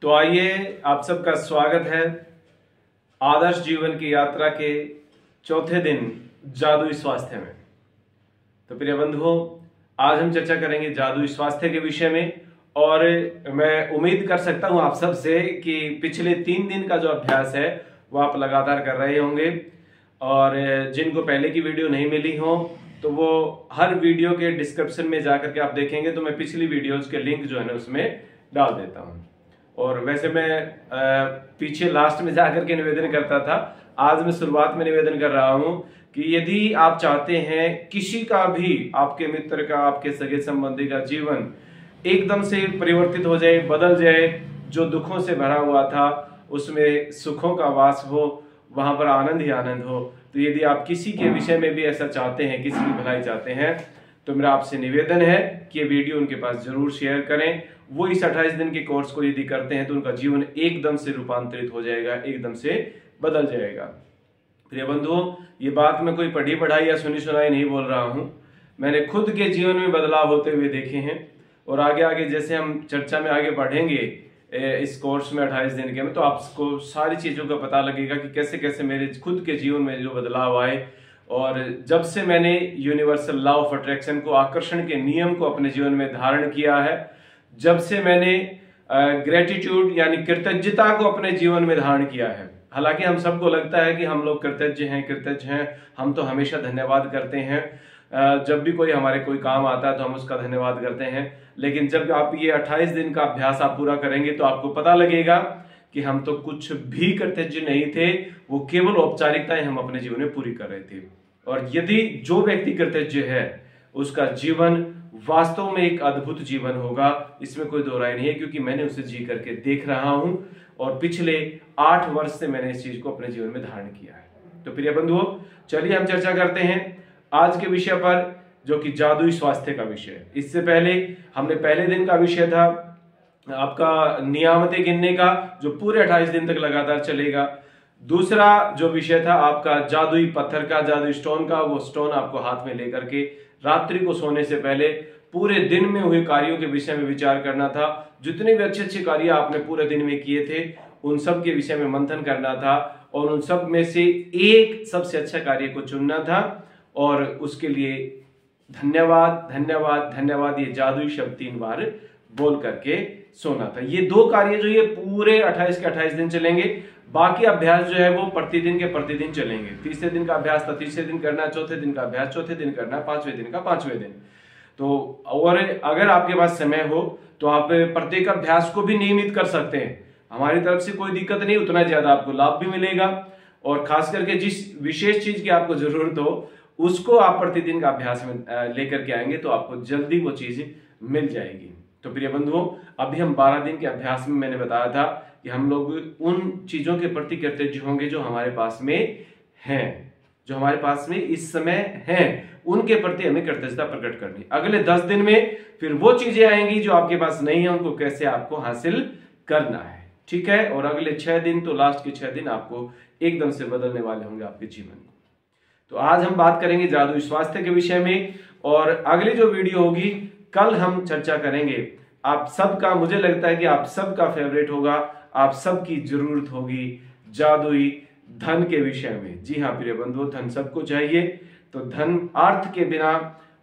तो आइए, आप सबका स्वागत है आदर्श जीवन की यात्रा के चौथे दिन जादुई स्वास्थ्य में। तो प्रिय बंधुओं, आज हम चर्चा करेंगे जादुई स्वास्थ्य के विषय में। और मैं उम्मीद कर सकता हूं आप सब से कि पिछले 3 दिन का जो अभ्यास है वो आप लगातार कर रहे होंगे। और जिनको पहले की वीडियो नहीं मिली हो तो वो हर वीडियो के डिस्क्रिप्शन में जाकर के आप देखेंगे तो मैं पिछली वीडियोज के लिंक जो है ना उसमें डाल देता हूं। और वैसे मैं पीछे लास्ट में जाकर के निवेदन करता था, आज मैं शुरुआत में निवेदन कर रहा हूं कि यदि आप चाहते हैं किसी का भी, आपके मित्र का, आपके सगे संबंधी का जीवन एकदम से परिवर्तित हो जाए, बदल जाए, जो दुखों से भरा हुआ था उसमें सुखों का वास हो, वहां पर आनंद ही आनंद हो, तो यदि आप किसी के विषय में भी ऐसा चाहते हैं, किसी की भलाई चाहते हैं, तो मेरा आपसे निवेदन है कि ये वीडियो उनके पास जरूर शेयर करें। वो इस 28 दिन के कोर्स को यदि करते हैं तो उनका जीवन एकदम से रूपांतरित हो जाएगा, एकदम से बदल जाएगा। प्रिय बंधुओं, ये बात मैं कोई पढ़ी पढ़ाई या सुनी सुनाई नहीं बोल रहा हूं, मैंने खुद के जीवन में बदलाव होते हुए देखे हैं। और आगे आगे जैसे हम चर्चा में आगे बढ़ेंगे इस कोर्स में 28 दिन के में, तो आपको सारी चीजों का पता लगेगा कि कैसे कैसे मेरे खुद के जीवन में जो बदलाव आए। और जब से मैंने यूनिवर्सल लॉ ऑफ अट्रैक्शन को, आकर्षण के नियम को अपने जीवन में धारण किया है, जब से मैंने ग्रेटिट्यूड यानी कृतज्ञता को अपने जीवन में धारण किया है। हालांकि हम सबको लगता है कि हम लोग कृतज्ञ हैं, हम तो हमेशा धन्यवाद करते हैं, जब भी कोई हमारे कोई काम आता है तो हम उसका धन्यवाद करते हैं। लेकिन जब आप ये 28 दिन का अभ्यास आप पूरा करेंगे तो आपको पता लगेगा कि हम तो कुछ भी कृतज्ञ नहीं थे, वो केवल औपचारिकताएं हम अपने जीवन में पूरी कर रहे थे। और यदि जो व्यक्ति कृतज्ञ है उसका जीवन वास्तव में एक अद्भुत जीवन होगा, इसमें कोई दो राय नहीं है, क्योंकि मैंने उसे जी करके देख रहा हूं और पिछले 8 वर्ष से मैंने इस चीज को अपने जीवन में धारण किया है। तो प्रिय बंधुओं, चलिए हम चर्चा करते हैं आज के विषय पर, जो कि जादुई स्वास्थ्य का विषय है। इससे पहले हमने पहले दिन का विषय था आपका नियामतें गिनने का, जो पूरे 28 दिन तक लगातार चलेगा। दूसरा जो विषय था आपका जादुई पत्थर का, जादुई स्टोन का, वो स्टोन आपको हाथ में लेकर के रात्रि को सोने से पहले पूरे दिन में हुए कार्यों के विषय में विचार करना था। जितने भी अच्छे अच्छे कार्य आपने पूरे दिन में किए थे उन सब के विषय में मंथन करना था और उन सब में से एक सबसे अच्छा कार्य को चुनना था और उसके लिए धन्यवाद धन्यवाद धन्यवाद ये जादुई शब्द 3 बार बोल करके सोना था। ये 2 कार्य जो ये पूरे 28 के 28 दिन चलेंगे। बाकी अभ्यास जो है वो प्रतिदिन के प्रतिदिन चलेंगे। तीसरे दिन का अभ्यास था तीसरे दिन करना, चौथे दिन का अभ्यास चौथे दिन करना, 5वें दिन का 5वें दिन। तो और अगर आपके पास समय हो तो आप प्रत्येक अभ्यास को भी नियमित कर सकते हैं। हमारी तरफ से कोई दिक्कत नहीं, उतना ज्यादा आपको लाभ भी मिलेगा। और खास करके जिस विशेष चीज की आपको जरूरत हो उसको आप प्रतिदिन का अभ्यास में लेकर के आएंगे तो आपको जल्दी वो चीज मिल जाएगी। तो प्रिय बंधुओं, अभी हम 12 दिन के अभ्यास में मैंने बताया था कि हम लोग उन चीजों के प्रति कृतज्ञ होंगे जो हमारे पास में हैं, जो हमारे पास में इस समय हैं, उनके प्रति हमें कृतज्ञता प्रकट करनी। अगले 10 दिन में फिर वो चीजें आएंगी जो आपके पास नहीं है, उनको कैसे आपको हासिल करना है, ठीक है। और अगले 6 दिन, तो लास्ट के 6 दिन आपको एकदम से बदलने वाले होंगे आपके जीवन को। तो आज हम बात करेंगे जादुई स्वास्थ्य के विषय में और अगली जो वीडियो होगी कल हम चर्चा करेंगे आप सबका, मुझे लगता है कि आप सबका फेवरेट होगा, आप सबकी जरूरत होगी जादुई धन के विषय में। जी हाँ प्रिय बंधुओं, धन सबको चाहिए। तो धन, अर्थ के बिना,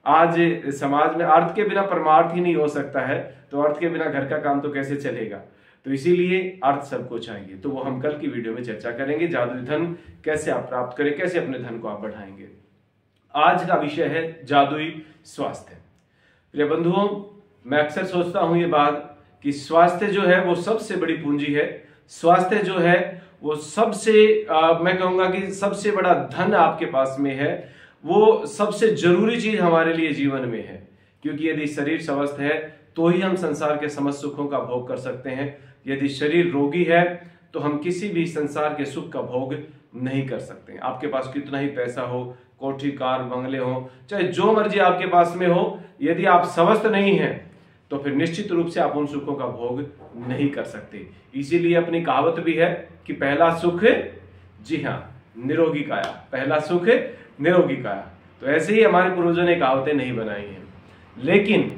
आज समाज में अर्थ के बिना परमार्थ ही नहीं हो सकता है, तो अर्थ के बिना घर का काम तो कैसे चलेगा। तो इसीलिए अर्थ सबको चाहिए। तो वो हम कल की वीडियो में चर्चा करेंगे, जादुई धन कैसे आप प्राप्त करें, कैसे अपने धन को आप बढ़ाएंगे। आज का विषय है जादुई स्वास्थ्य। प्रिय बंधुओं, मैं अक्सर सोचता हूं ये बात कि स्वास्थ्य जो है वो सबसे बड़ी पूंजी है। स्वास्थ्य जो है वो सबसे मैं कहूंगा कि सबसे बड़ा धन आपके पास में है, वो सबसे जरूरी चीज हमारे लिए जीवन में है। क्योंकि यदि शरीर स्वस्थ है तो ही हम संसार के समस्त सुखों का भोग कर सकते हैं। यदि शरीर रोगी है तो हम किसी भी संसार के सुख का भोग नहीं कर सकते। आपके पास कितना ही पैसा हो, कोठी कार बंगले हो, चाहे जो मर्जी आपके पास में हो, यदि आप स्वस्थ नहीं हैं तो फिर निश्चित रूप से आप उन सुखों का भोग नहीं कर सकते। इसीलिए अपनी कहावत भी है कि पहला सुख, जी हाँ, निरोगी काया, पहला सुख निरोगी काया। तो ऐसे ही हमारे पूर्वजों ने कहावतें नहीं बनाई हैं। लेकिन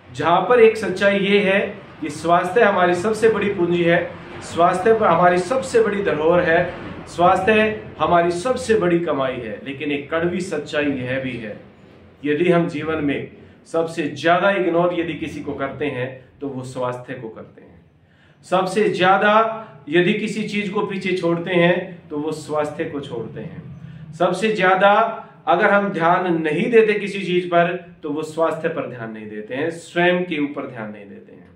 जहां पर एक सच्चाई ये है कि स्वास्थ्य हमारी सबसे बड़ी पूंजी है, स्वास्थ्य पर हमारी सबसे बड़ी धरोहर है, स्वास्थ्य हमारी सबसे बड़ी कमाई है। लेकिन एक कड़वी सच्चाई यह भी है, यदि हम जीवन में सबसे ज्यादा इग्नोर यदि किसी को करते हैं तो वो स्वास्थ्य को करते हैं। सबसे ज्यादा यदि किसी चीज को पीछे छोड़ते हैं तो वो स्वास्थ्य को छोड़ते हैं। सबसे ज्यादा अगर हम ध्यान नहीं देते किसी चीज पर तो वो स्वास्थ्य पर ध्यान नहीं देते हैं, स्वयं के ऊपर ध्यान नहीं देते हैं।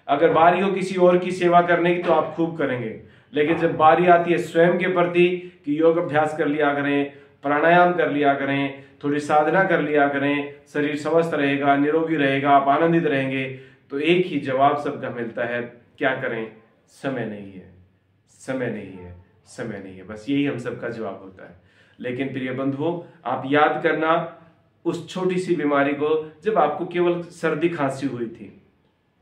अगर बारी हो किसी और की सेवा करने की तो आप खूब करेंगे, लेकिन जब बारी आती है स्वयं के प्रति कि योग अभ्यास कर लिया करें, प्राणायाम कर लिया करें, थोड़ी साधना कर लिया करें, शरीर स्वस्थ रहेगा, निरोगी रहेगा, आप आनंदित रहेंगे, तो एक ही जवाब सबका मिलता है, क्या करें? समय नहीं है, समय नहीं है, समय नहीं है। बस यही हम सबका जवाब होता है। लेकिन प्रिय बंधुओं, आप याद करना उस छोटी सी बीमारी को, जब आपको केवल सर्दी खांसी हुई थी,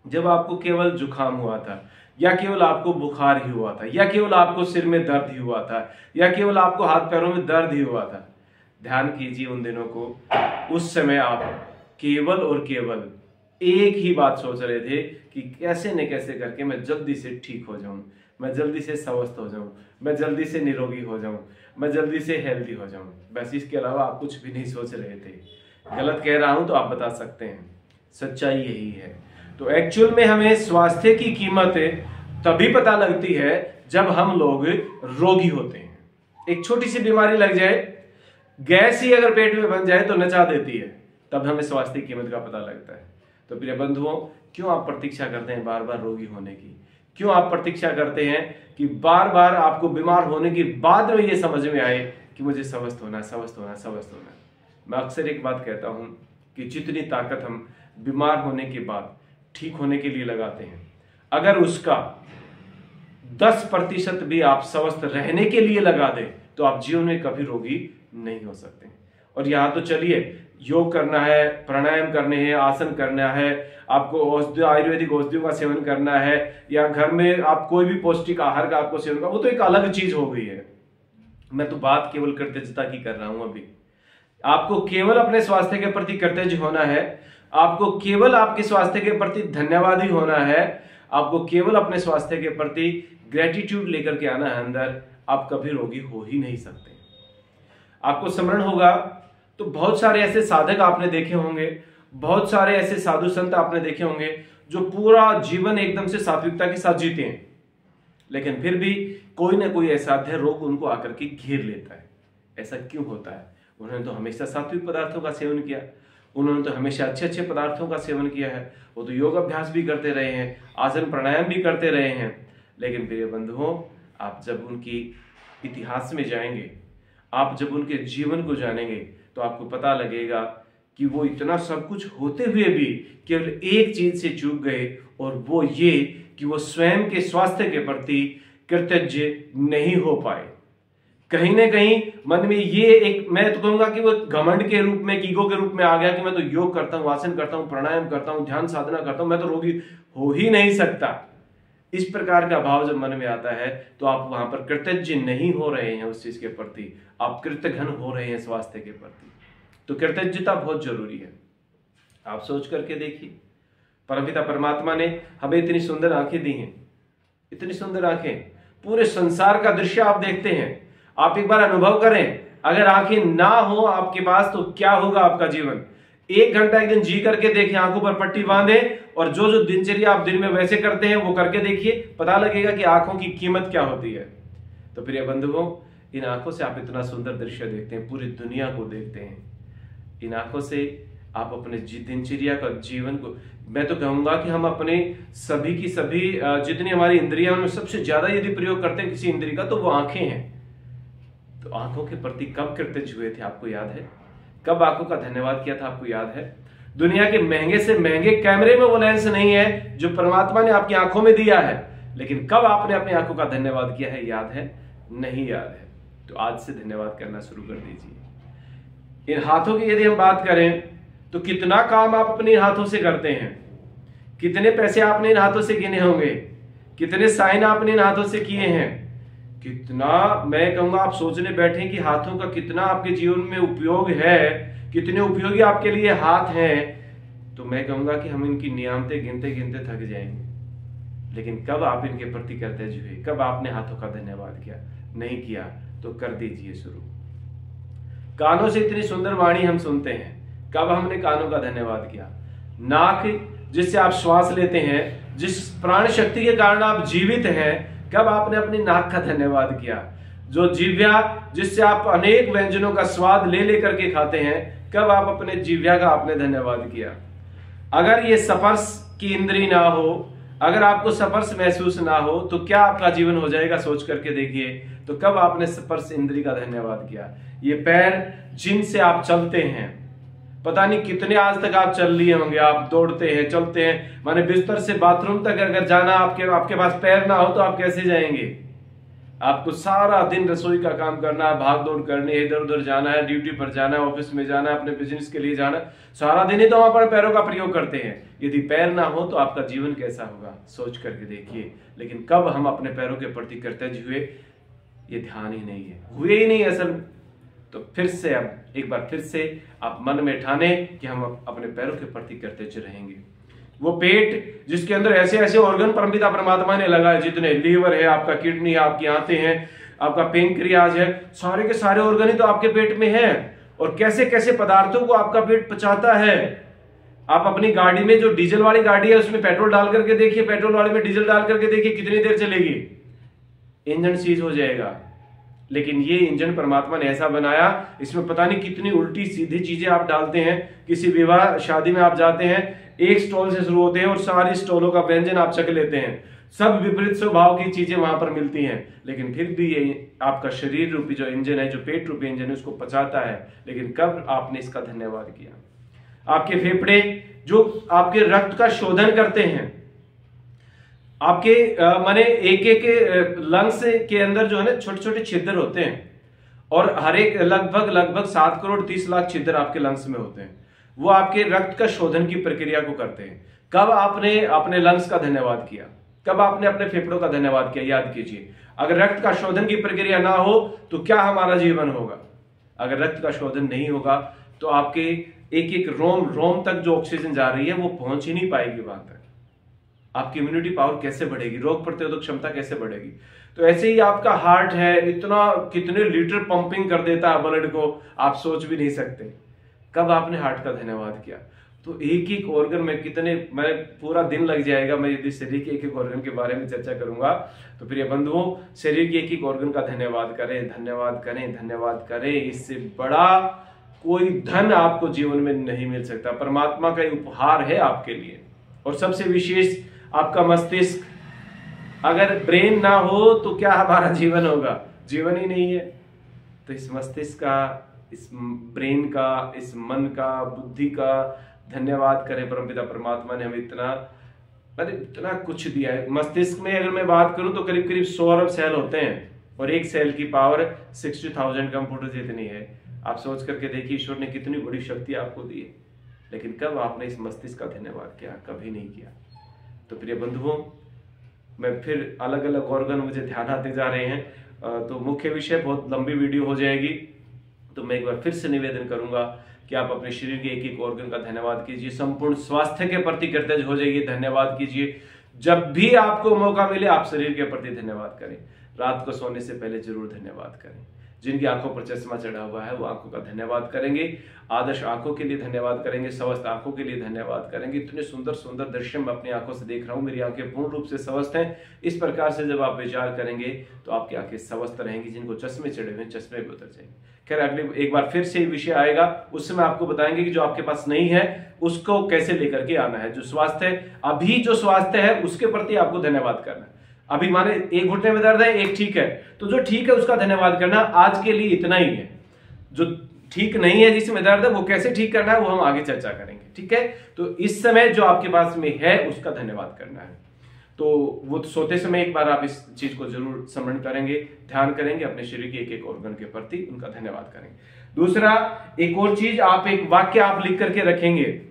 जब आपको केवल जुकाम हुआ था, या केवल आपको बुखार ही हुआ था, या केवल आपको सिर में दर्द ही हुआ था, या केवल आपको हाथ पैरों में दर्द ही हुआ था। ध्यान कीजिए उन दिनों को। उस समय आप केवल और केवल एक ही बात सोच रहे थे कि कैसे न कैसे करके मैं जल्दी से ठीक हो जाऊं, मैं जल्दी से स्वस्थ हो जाऊं, मैं जल्दी से निरोगी हो जाऊं, मैं जल्दी से हेल्दी हो जाऊं। बस इसके अलावा आप कुछ भी नहीं सोच रहे थे। गलत कह रहा हूं तो आप बता सकते हैं, सच्चाई यही है। तो एक्चुअल में हमें स्वास्थ्य की कीमत तभी पता लगती है जब हम लोग रोगी होते हैं। एक छोटी सी बीमारी लग जाए, गैस ही अगर पेट में बन जाए तो नचा देती है, तब हमें स्वास्थ्य की कीमत का पता लगता है। तो प्रिय बंधुओं, क्यों आप प्रतीक्षा करते हैं बार बार रोगी होने की? क्यों आप प्रतीक्षा करते हैं कि बार बार आपको बीमार होने के बाद में ये समझ में आए कि मुझे स्वस्थ होना, स्वस्थ होना, स्वस्थ होना? मैं अक्सर एक बात कहता हूं कि जितनी ताकत हम बीमार होने के बाद ठीक होने के लिए लगाते हैं, अगर उसका 10% भी आप स्वस्थ रहने के लिए लगा दें तो आप जीवन में कभी रोगी नहीं हो सकते। और यहां तो चलिए, योग करना है, प्राणायाम करने हैं, आसन करना है, आपको औषधि, आयुर्वेदिक औषधियों का सेवन करना है, या घर में आप कोई भी पौष्टिक आहार का आपको सेवन करना, वो तो एक अलग चीज हो गई है। मैं तो बात केवल कृतज्ञता की कर रहा हूं। अभी आपको केवल अपने स्वास्थ्य के प्रति कृतज्ञ होना है, आपको केवल आपके स्वास्थ्य के प्रति धन्यवादी होना है, आपको केवल अपने स्वास्थ्य के प्रति ग्रेटिट्यूड लेकर के आना है अंदर। आप कभी रोगी हो ही नहीं सकते। आपको स्मरण होगा तो बहुत सारे ऐसे साधक आपने देखे होंगे, बहुत सारे ऐसे साधु संत आपने देखे होंगे जो पूरा जीवन एकदम से सात्विकता के साथ जीते हैं, लेकिन फिर भी कोई ना कोई असाध्य रोग उनको आकर के घेर लेता है। ऐसा क्यों होता है? उन्होंने तो हमेशा सात्विक पदार्थों का सेवन किया, उन्होंने तो हमेशा अच्छे अच्छे पदार्थों का सेवन किया है, वो तो योग अभ्यास भी करते रहे हैं, आसन प्राणायाम भी करते रहे हैं। लेकिन प्रिय बंधुओं, आप जब उनकी इतिहास में जाएंगे, आप जब उनके जीवन को जानेंगे, तो आपको पता लगेगा कि वो इतना सब कुछ होते हुए भी केवल एक चीज से चूक गए, और वो ये कि वो स्वयं के स्वास्थ्य के प्रति कृतज्ञ नहीं हो पाए। कहीं ना कहीं मन में ये एक, मैं तो कहूंगा कि वो घमंड के रूप में, ईगो के रूप में आ गया कि मैं तो योग करता हूं, आसन करता हूं, प्राणायाम करता हूं, ध्यान साधना करता हूं, मैं तो रोगी हो ही नहीं सकता। इस प्रकार का भाव जब मन में आता है तो आप वहां पर कृतज्ञ नहीं हो रहे हैं उस चीज के प्रति, आप कृतघ्न हो रहे हैं स्वास्थ्य के प्रति। तो कृतज्ञता बहुत जरूरी है। आप सोच करके देखिए, परमपिता परमात्मा ने हमें इतनी सुंदर आंखें दी हैं, इतनी सुंदर आंखें, पूरे संसार का दृश्य आप देखते हैं। आप एक बार अनुभव करें, अगर आंखें ना हो आपके पास तो क्या होगा आपका जीवन। 1 घंटा एक दिन जी करके देखिए, आंखों पर पट्टी बांधे और जो जो दिनचर्या आप दिन में वैसे करते हैं वो करके देखिए, पता लगेगा कि आंखों की कीमत क्या होती है। तो प्रिय बंधुओं, इन आंखों से आप इतना सुंदर दृश्य देखते हैं, पूरी दुनिया को देखते हैं। इन आंखों से आप अपने दिनचर्या का जीवन को, मैं तो कहूंगा कि हम अपने सभी की सभी जितनी हमारी इंद्रियां, उनमें सबसे ज्यादा यदि प्रयोग करते हैं किसी इंद्रिय का तो वो आंखें हैं। तो आंखों के प्रति कब कृतज्ञ हुए थे आपको याद है? कब आंखों का धन्यवाद किया था आपको याद है? दुनिया के महंगे से महंगे कैमरे में वो लेंस नहीं है जो परमात्मा ने आपकी आंखों में दिया है, लेकिन कब आपने अपनी आंखों का धन्यवाद किया है? याद है? नहीं याद है। तो आज से धन्यवाद करना शुरू कर दीजिए। इन हाथों की यदि हम बात करें तो कितना काम आप अपने हाथों से करते हैं, कितने पैसे आपने इन हाथों से गिने होंगे, कितने साइन आपने इन हाथों से किए हैं, कितना, मैं कहूंगा आप सोचने बैठे कि हाथों का कितना आपके जीवन में उपयोग है, कितने उपयोगी आपके लिए हाथ हैं, तो मैं कहूंगा कि हम इनकी नियामतें गिनते गिनते थक जाएंगे। लेकिन कब आप इनके प्रति कृतज्ञ हुए? कब आपने हाथों का धन्यवाद किया? नहीं किया तो कर दीजिए शुरू। कानों से इतनी सुंदर वाणी हम सुनते हैं, कब हमने कानों का धन्यवाद किया? नाक जिससे आप श्वास लेते हैं, जिस प्राण शक्ति के कारण आप जीवित हैं, कब आपने अपनी नाक का धन्यवाद किया? जो जिह्वा जिससे आप अनेक व्यंजनों का स्वाद ले लेकर के खाते हैं, कब आप अपने जिह्वा का आपने धन्यवाद किया? अगर ये स्पर्श की इंद्री ना हो, अगर आपको स्पर्श महसूस ना हो, तो क्या आपका जीवन हो जाएगा? सोच करके देखिए। तो कब आपने स्पर्श इंद्री का धन्यवाद किया? ये पैर जिनसे आप चलते हैं, पता नहीं कितने आज तक आप चल लिए होंगे, आप दौड़ते हैं, चलते हैं, माने बिस्तर से बाथरूम तक अगर जाना आपके पास पैर ना हो तो आप कैसे जाएंगे? आपको सारा दिन रसोई का काम करना है, भाग दौड़ करनी है, इधर उधर जाना है, ड्यूटी पर जाना है, ऑफिस में जाना है, अपने बिजनेस के लिए जाना है, सारा दिन ही तो हम अपने पैरों का प्रयोग करते हैं। यदि पैर ना हो तो आपका जीवन कैसा होगा? सोच करके देखिए। लेकिन कब हम अपने पैरों के प्रति कृतज्ञ हुए? ये ध्यान ही नहीं है, हुए ही नहीं असल में। तो फिर से अब एक बार फिर से आप मन में ठाने कि हम अपने पैरों के प्रति कृतज्ञ रहेंगे। वो पेट जिसके अंदर ऐसे ऐसे ऑर्गन परमपिता परमात्मा ने लगाए, जितने लीवर है, आपका किडनी है, आपकी आंतें हैं, आपका पेनक्रियाज है, सारे के सारे ऑर्गन ही तो आपके पेट में हैं। और कैसे कैसे पदार्थों को आपका पेट पचाता है। आप अपनी गाड़ी में, जो डीजल वाली गाड़ी है, उसमें पेट्रोल डाल करके देखिए, पेट्रोल वाली में डीजल डाल करके देखिए, कितनी देर चलेगी? इंजन सीज हो जाएगा। लेकिन ये इंजन परमात्मा ने ऐसा बनाया, इसमें पता नहीं कितनी उल्टी सीधी चीजें आप डालते हैं। किसी विवाह शादी में आप जाते हैं, एक स्टॉल से शुरू होते हैं और सारी स्टॉलों का व्यंजन आप चख लेते हैं, सब विपरीत स्वभाव की चीजें वहां पर मिलती हैं। लेकिन फिर भी ये आपका शरीर रूपी जो इंजन है, जो पेट रूपी इंजन है, उसको पचाता है। लेकिन कब आपने इसका धन्यवाद किया? आपके फेफड़े जो आपके रक्त का शोधन करते हैं, आपके माने एक एक लंग्स के अंदर जो है ना छोटे छोटे छिद्र होते हैं, और हर एक लगभग 7 करोड़ 30 लाख छिद्र आपके लंग्स में होते हैं। वो आपके रक्त का शोधन की प्रक्रिया को करते हैं। कब आपने अपने लंग्स का धन्यवाद किया? कब आपने अपने फेफड़ों का धन्यवाद किया? याद कीजिए। अगर रक्त का शोधन की प्रक्रिया ना हो तो क्या हमारा जीवन होगा? अगर रक्त का शोधन नहीं होगा तो आपके एक एक रोम तक जो ऑक्सीजन जा रही है वो पहुंच ही नहीं पाएगी वहां तक। आपकी इम्यूनिटी पावर कैसे बढ़ेगी? रोग प्रतिरोधक क्षमता कैसे बढ़ेगी? तो ऐसे ही आपका हार्ट है, इतना कितने लीटर पंपिंग कर देता है ब्लड को, आप सोच भी नहीं सकते। कब आपने हार्ट का धन्यवाद किया? तो एक एक ऑर्गन में कितने, मैं पूरा दिन लग जाएगा मैं यदि शरीर के एक एक ऑर्गन के बारे में चर्चा करूंगा। तो प्रिय बंधुओं, शरीर के एक एक ऑर्गन का धन्यवाद करें, धन्यवाद करें, धन्यवाद करें। इससे बड़ा कोई धन आपको जीवन में नहीं मिल सकता। परमात्मा का उपहार है आपके लिए। और सबसे विशेष आपका मस्तिष्क, अगर ब्रेन ना हो तो क्या हमारा जीवन होगा? जीवन ही नहीं है। तो इस मस्तिष्क का, इस ब्रेन का, इस मन का, बुद्धि का धन्यवाद करें। परमपिता परमात्मा ने हमें इतना कुछ दिया है। मस्तिष्क में अगर मैं बात करूं तो करीब करीब 100 अरब सेल होते हैं, और एक सेल की पावर 60,000 कंप्यूटर जितनी है। आप सोच करके देखिए, ईश्वर ने कितनी बड़ी शक्ति आपको दी है। लेकिन कब आपने इस मस्तिष्क का धन्यवाद किया? कभी नहीं किया। तो प्रिय बंधुओं, मैं फिर अलग अलग ऑर्गन मुझे ध्यान आते जा रहे हैं, तो मुख्य विषय बहुत लंबी वीडियो हो जाएगी। तो मैं एक बार फिर से निवेदन करूंगा कि आप अपने शरीर के एक एक ऑर्गन का धन्यवाद कीजिए। संपूर्ण स्वास्थ्य के प्रति कृतज्ञ हो जाइए, धन्यवाद कीजिए। जब भी आपको मौका मिले आप शरीर के प्रति धन्यवाद करें। रात को सोने से पहले जरूर धन्यवाद करें। जिनकी आंखों पर चश्मा चढ़ा हुआ है वो आंखों का धन्यवाद करेंगे। आदर्श आंखों के लिए धन्यवाद करेंगे। स्वस्थ आंखों के लिए धन्यवाद करेंगे। इतने सुंदर सुंदर दृश्य मैं अपनी आंखों से देख रहा हूँ, मेरी आंखें पूर्ण रूप से स्वस्थ हैं। इस प्रकार से जब आप विचार करेंगे तो आपकी आंखें स्वस्थ रहेंगी। जिनको चश्मे चढ़े हुए हैं चश्मे भी उतर जाएंगे। खैर, अगले एक बार फिर से विषय आएगा, उस समय आपको बताएंगे कि जो आपके पास नहीं है उसको कैसे लेकर के आना है। जो स्वास्थ्य है, अभी जो स्वास्थ्य है उसके प्रति आपको धन्यवाद करना है। अभी माने एक घुटने में दर्द है, एक ठीक है, तो जो ठीक है उसका धन्यवाद करना। आज के लिए इतना ही है। जो ठीक नहीं है, जिसमें दर्द है, वो कैसे ठीक करना है वो हम आगे चर्चा करेंगे। ठीक है, तो इस समय जो आपके पास में है उसका धन्यवाद करना है। तो वो सोते समय एक बार आप इस चीज को जरूर स्मरण करेंगे, ध्यान करेंगे, अपने शरीर के एक एक ऑर्गन के प्रति उनका धन्यवाद करेंगे। दूसरा, एक और चीज, आप एक वाक्य आप लिख करके रखेंगे।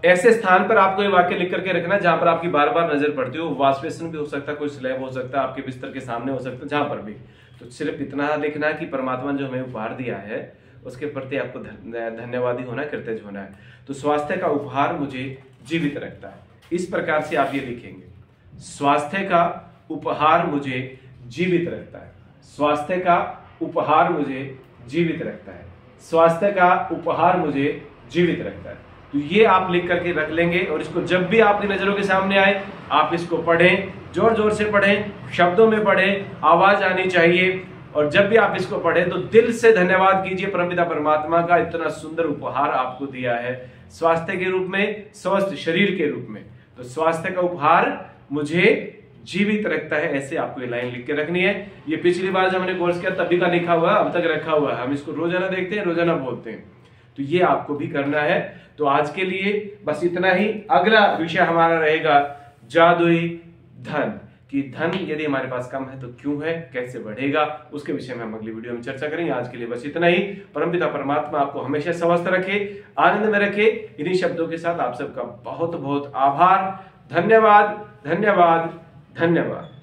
ऐसे स्थान पर आपको ये वाक्य लिख करके रखना जहां पर आपकी बार बार नजर पड़ती हो। वॉश बेसिन भी हो सकता है, कोई स्लैब हो सकता है, आपके बिस्तर के सामने हो सकता है, जहां पर भी। तो सिर्फ इतना लिखना है कि परमात्मा जो हमें उपहार दिया है उसके प्रति आपको धन्यवादी होना है, कृतज्ञ होना है। तो स्वास्थ्य का उपहार मुझे जीवित रखता है, इस प्रकार से आप ये लिखेंगे। स्वास्थ्य का उपहार मुझे जीवित रखता है। स्वास्थ्य का उपहार मुझे जीवित रखता है। स्वास्थ्य का उपहार मुझे जीवित रखता है। तो ये आप लिख करके रख लेंगे और इसको जब भी आपकी नजरों के सामने आए आप इसको पढ़ें, जोर जोर से पढ़ें, शब्दों में पढ़ें, आवाज आनी चाहिए। और जब भी आप इसको पढ़ें तो दिल से धन्यवाद कीजिए परमपिता परमात्मा का, इतना सुंदर उपहार आपको दिया है स्वास्थ्य के रूप में, स्वस्थ शरीर के रूप में। तो स्वास्थ्य का उपहार मुझे जीवित रखता है, ऐसे आपको ये लाइन लिख के रखनी है। ये पिछली बार जब हमने कोर्स किया तभी का लिखा हुआ, अब तक रखा हुआ है। हम इसको रोजाना देखते हैं, रोजाना बोलते हैं, तो ये आपको भी करना है। तो आज के लिए बस इतना ही। अगला विषय हमारा रहेगा जादुई धन, कि धन यदि हमारे पास कम है तो क्यों है, कैसे बढ़ेगा, उसके विषय में हम अगली वीडियो में चर्चा करेंगे। आज के लिए बस इतना ही। परमपिता परमात्मा आपको हमेशा स्वस्थ रखे, आनंद में रखे। इन्हीं शब्दों के साथ आप सबका बहुत बहुत आभार। धन्यवाद, धन्यवाद, धन्यवाद।